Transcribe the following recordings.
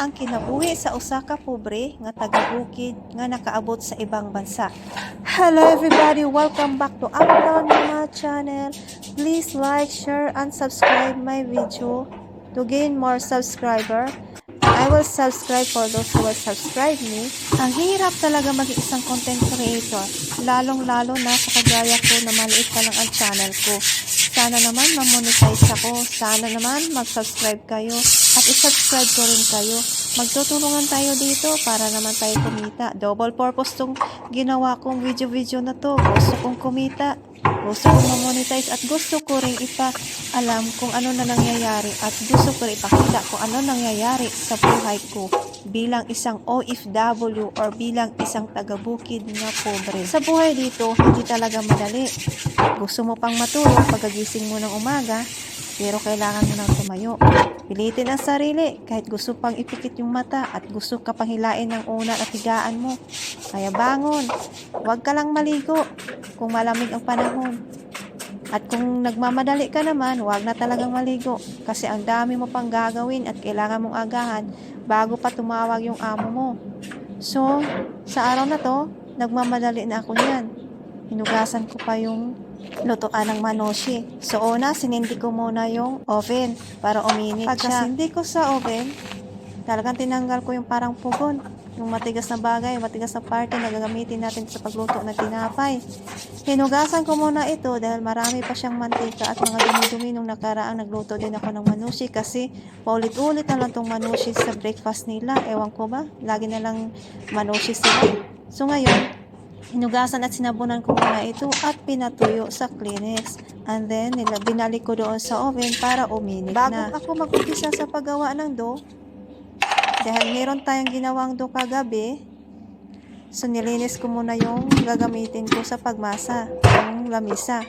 ang kinabuhi sa usa ka pobre nga taga-bukid nga nakaabot sa ibang bansa. Hello everybody, welcome back to Uptown Mama channel. Please like, share, and subscribe my video to gain more subscriber. I will subscribe for those who will subscribe me. Ang hirap talaga maging isang content creator, lalong-lalo na sa kagaya ko na maliit pa lang ang channel ko. Sana naman ma-monetize ako, sana naman mag-subscribe kayo at i-subscribe ko rin kayo. Magtutulungan tayo dito para naman tayo kumita. Double purpose tong ginawa kong video na to. Gusto kong kumita, gusto kong ma-monetize at gusto ko rin ipa-alam kung ano na nangyayari at gusto ko rin ipakita kung ano nangyayari sa buhay ko bilang isang OFW or bilang isang taga-bukid na pobre. Sa buhay dito, hindi talaga madali. Gusto mo pang matulog pagkagising mo ng umaga, pero kailangan mo nang tumayo. Pilitin ang sarili kahit gusto pang ipikit yung mata at gusto ka pang hilain ng unan at higaan mo. Kaya bangon, huwag ka lang maligo kung malamig ang panahon. At kung nagmamadali ka naman, huwag na talagang maligo kasi ang dami mo pang gagawin at kailangan mong agahan bago pa tumawag yung amo mo. So, sa araw na to, nagmamadali na ako niyan. Hinugasan ko pa yung lutuan ng manoshi. So, una, sinindi ko muna yung oven para uminit siya. Pagkasindi ko sa oven, talagang tinanggal ko yung parang pugon. Yung matigas na bagay, matigas na parte na gagamitin natin sa pagluto ng tinapay. Hinugasan ko muna ito dahil marami pa siyang mantika at mga dumi-dumi nung nakaraang nagluto din ako ng manushi kasi paulit-ulit na lang tong manushi sa breakfast nila. Ewan ko ba? Lagi na lang manushi sila. So ngayon, hinugasan at sinabunan ko muna ito at pinatuyo sa Kleenex. And then, binalik ko doon sa oven para uminit na. Bago ako mag-umpisa sa paggawa ng dough, dahil meron tayong ginawang dough kagabi, so nilinis ko muna yung gagamitin ko sa pagmasa, yung lamisa.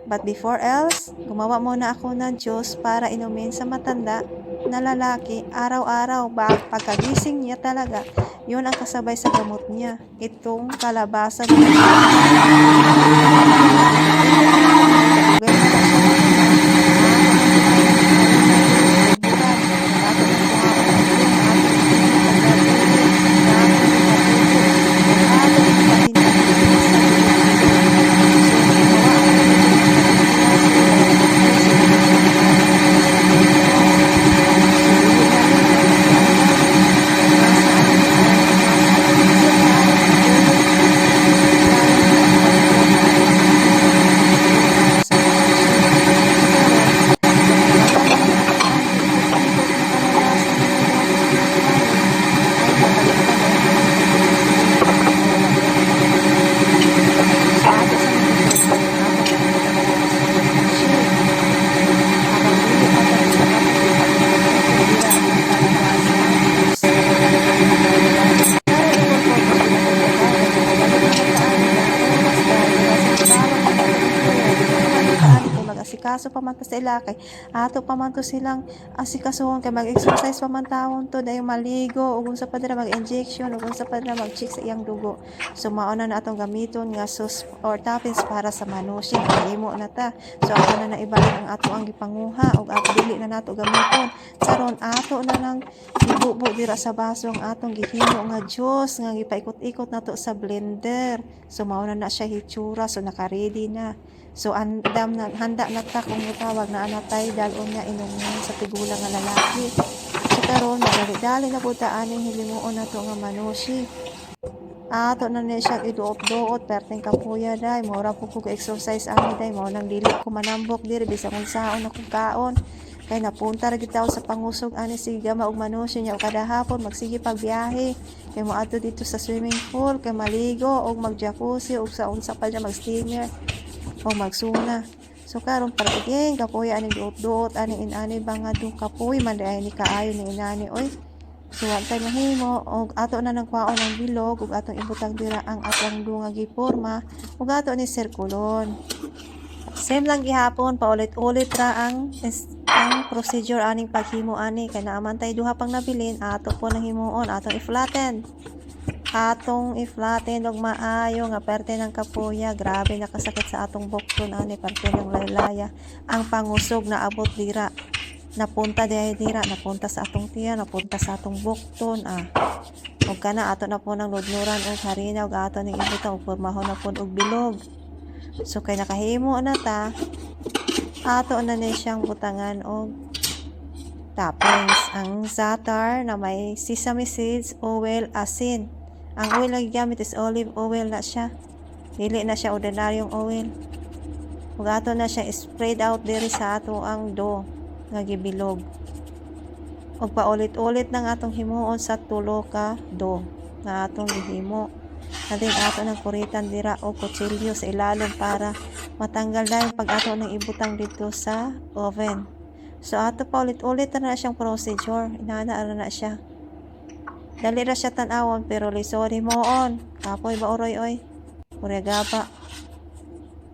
But before else, gumawa muna ako ng juice para inumin sa matanda na lalaki araw-araw. Pagkagising niya talaga, yun ang kasabay sa gamot niya. Itong kalabasa na asikaso pa man to sa ilakay, ato pa man to silang asikasuhon kay mag-exercise pa man taon to dahil maligo ug unsa pa dira mag-injection ug unsa pa dira mag-check sa iyang dugo. So mauna na atong gamiton nga sauce or toppings para sa manushi. Himo na ta. So ato na naibalik ang ato ang gipanguha ug ato dili na nato gamiton. Karon ato na lang ibubo dira sa baso ang atong gihimo nga juice nga gipaikot-ikot nato sa blender. So mauna na siya hitsura, so naka-ready na. So, handa na ta kung tawag na anatay dalon nga inumin sa tigulang nga lalaki. So, karon madali-dali na po taaning hilimuon na to nga manushi. Ato na niya siya iduot-duot, perting kapuya day, maura po ko exercise ani day, maura nang dili ko manambok diri, bisa kung saon akong kaon. Kaya napunta rin kita sa pangusog ani si Gama og manushi niya o kada hapon magsige pagbiyahe. Kaya mo ato dito sa swimming pool, kay maligo o mag-jacuzzi o sa unsa pa dyan mag-steamer o magsuna. So karon para igeng kapoy ani duot-duot ani inani banga du kapoy man ay ni kaayo ni inani oy. So wantay mahimo og ato na nagkwaon ng bilog ug atong ibutang dira ang atong dunga giporma ug ato ni sirkulon. Same lang gihapon paulit-ulit ra ang procedure aning paghimo ani kay naaman tay duha pang nabilin ato po nang himuon atong i-flatten. Atong i-flatten og maayo nga parte ng kapuya. Grabe nakasakit sa atong bokton ani parte ng laylaya. Ang pangusog na abot dira. napunta dira, napunta sa atong tiyan, napunta sa atong bukton, og kana ato na po ng ludluran og harina og ato ning ibutang og pormahon na po og bilog. So kay nakahimo na ta, ato na ni siyang butangan og toppings. Ang za'atar na may sesame seeds, oil, asin. Ang oil na gigamit is olive oil na siya. Dili na siya ordinaryong oil. Ug ato na siya spread out diri sa ato ang dough nga gibilog. Og paulit-ulit nang atong himuon sa tulo ka dough nga atong gihimo. Natin ato ng kuritan dira o kutsilyo sa ilalom para matanggal dahil pag ato nang ibutang dito sa oven. So ato paulit-ulit na siyang procedure. Inana na siya. Dali ra siya tan-awon pero lisod himuon. Kapoy ba uroy oy? Purigaba.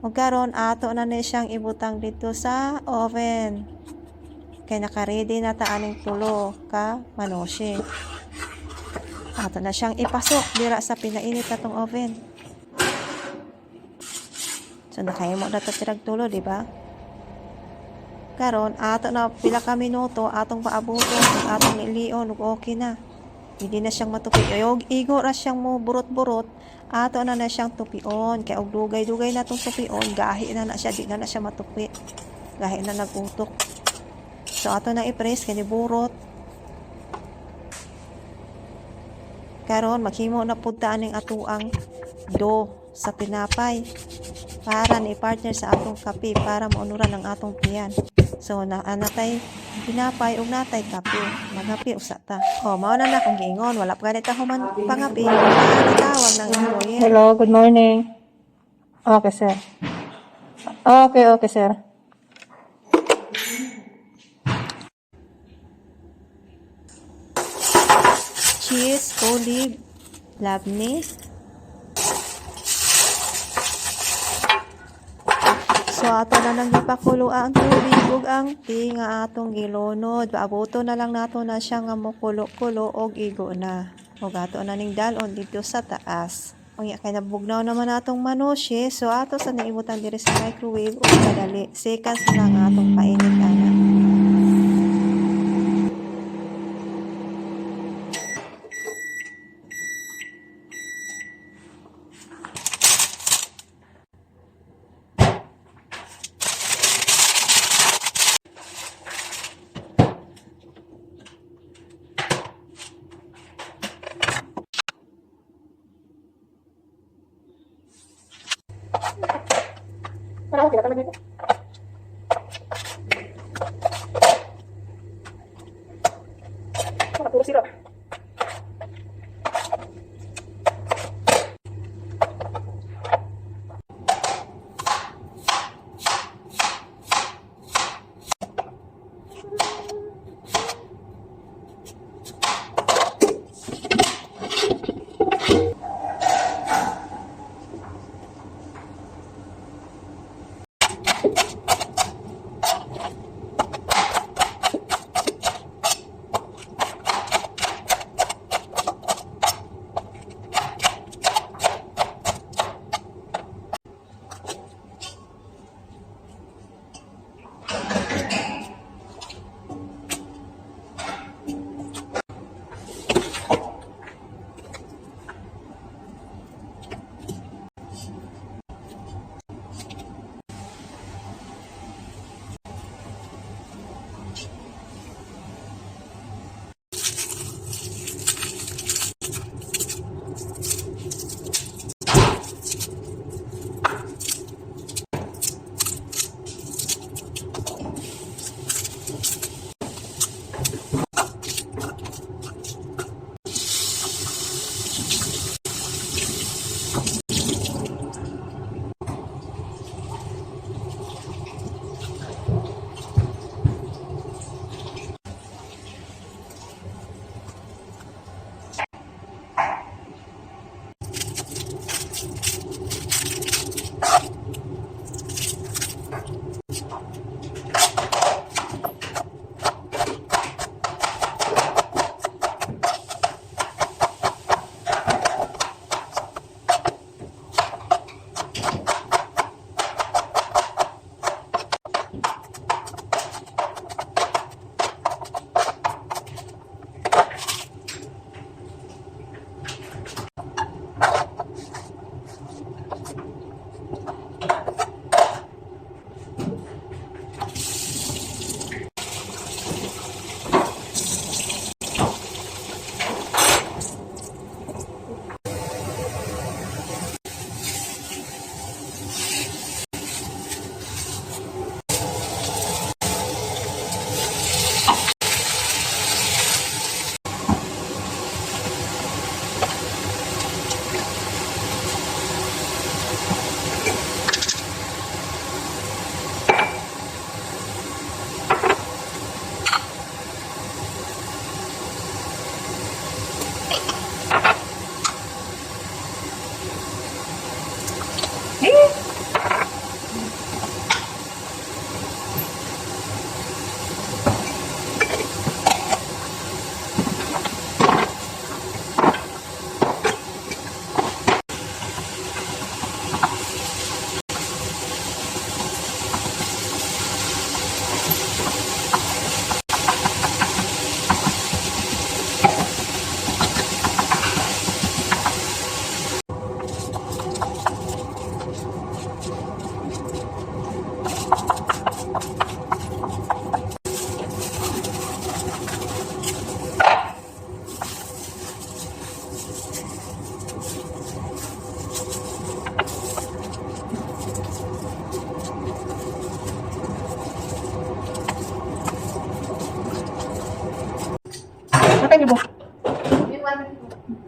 Ug karon ato na ni siyang ibutang dito sa oven. Kay naka-ready na ta aning tulo ka manoshi. Ato na siyang ipasok dira sa pinainit atong oven. So nakahimo na ta tirag tulo, di ba? Karon ato na pila ka minuto atong paabuton ug atong nilion ug okay na. Hindi na siyang matupi. Og igo ra siyang mo burot-burot. Ato na siyang tupion. Kaya og dugay-dugay na itong tupion. Gahi na siya. Di na siya matupi. Gahi na nagutok. So ato na i-press. Kaya burot. Karon maghimo na puntaan ng atuang dough sa pinapay. Para ni partner sa atong kape. Para maunuran ang atong tiyan. So natay pinapay ug natay kape. Magapi usa ta. Mao na akong giingon, wala pa ganita human pangapi. Tawag ng employer. Hello, good morning. Okay, sir. Okay, sir. Cheese, olive, labne. So ato na lang gipakulo ang tubig ug ang tea nga atong gilunod. Paabuto na lang nato na siya nga mokulo-kulo og igo na. Ug ato na ning dalon dito sa taas. Unya kay nabugnaw naman atong manoshi, so ato sa naibutan diri sa microwave ug kadali. Seconds na nga atong painit ana. Okay na dito. Puro sira.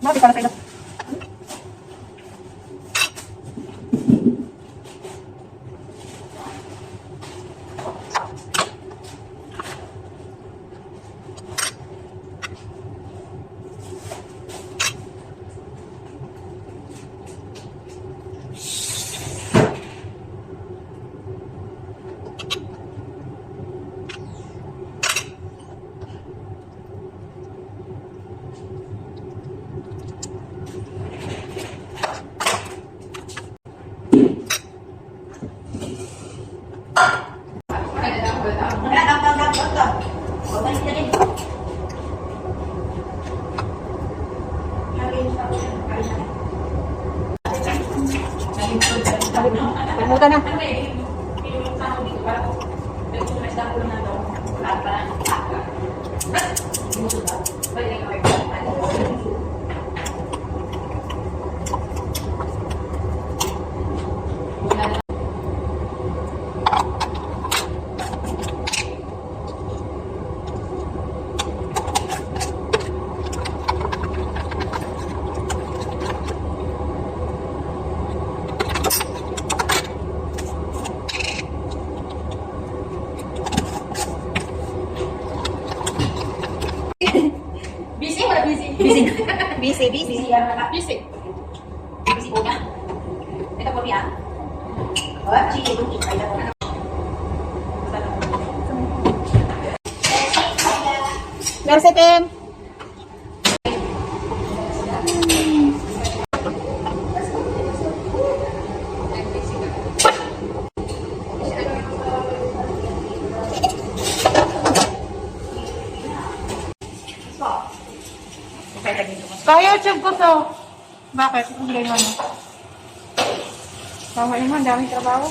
Bakit pala sa ilo? Kalimutan na. Busy wala busy? Busy. Busy, busy. Busy. Busy po niya. Ito po niya. Oh, sige, okay. Merci, Tim. Kaya YouTube ko to. Bakit? Hindi mo ano. Tama naman, daming trabaho.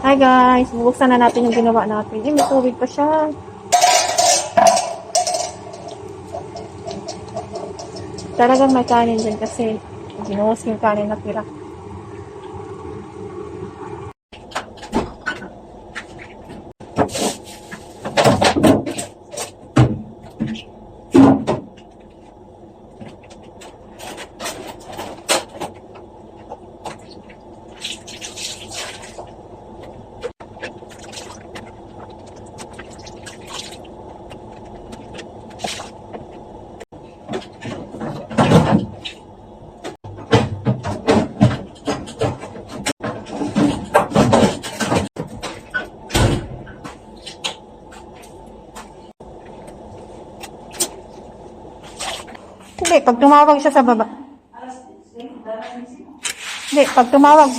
Hi guys, bubuksan na natin yung ginawa natin. Eh, may tubig pa siya. Talagang may kanin dyan kasi ginuhos yung kanin na tira. Hindi, pag tumawag siya sa baba. Hindi, pag tumawag,